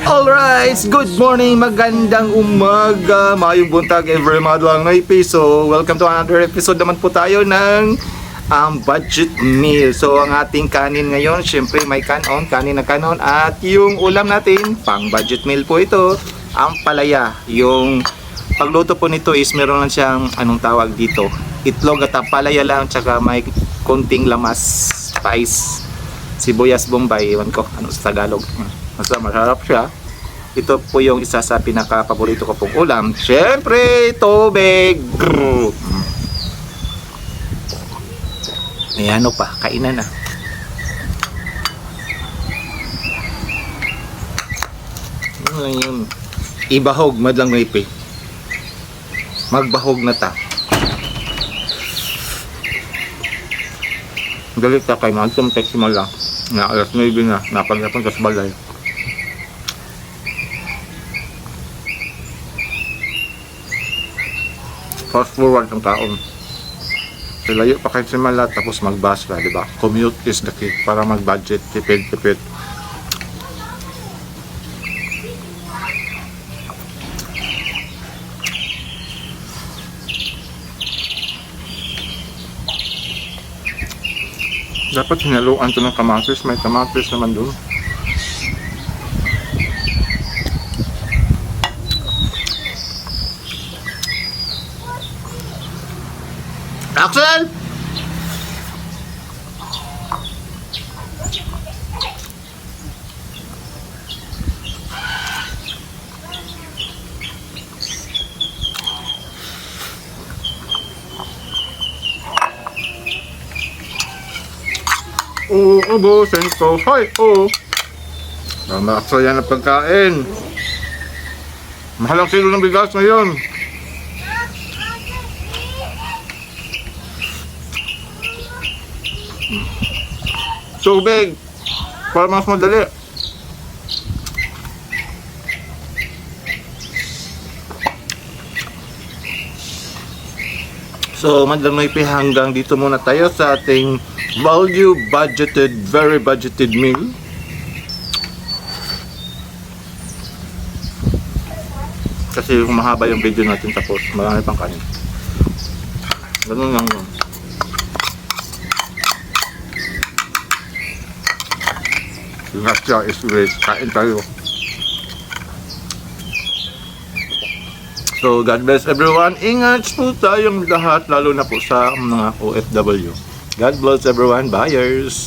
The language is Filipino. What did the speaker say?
Alright, good morning, magandang umaga, mayong buntag, every madlang na So, welcome to another episode naman po tayo ng budget meal. So, ang ating kanin ngayon, syempre may kanin na kanon. At yung ulam natin, pang budget meal po ito, ang palaya. Yung pagluto po nito is meron lang siyang, anong tawag dito, itlog at ang palaya lang, tsaka may konting lamas, spice, sibuyas bombay, iwan ko, ano sa Tagalog. Basta masarap siya. Ito po yung isa sa pinaka-paborito ko pong ulam. Siyempre, tubig. Ayan o pa, kainan na. Yun lang yun. Ibahog, madlang ngaypi. Magbahog na ta. Galit ka kay Magtum Teximal lang. Na alas 9 na, napagyapan ka sa balay. Fast forward ang taon. Layo pa kayo sa Mala, tapos mag-bus ka, diba? Commute is the key para mag-budget, tipid. Dapat hinaluan to ng kamatis, may kamatis naman doon. Axel! Ubusin ko. Hoy! Axel yan ang pagkain. Mahal ang kilo ng bigas ngayon. Tubig para mas madali. So, madlang noipi, hanggang dito muna tayo sa ating value budgeted, very budgeted meal. Kasi kung mahaba yung video natin, tapos marami pang kanin. Ganun lang yun. Gracia is great. Kain tayo. So, God bless everyone. Ingat po tayong lahat, lalo na po sa mga OFW. God bless everyone. Buyers!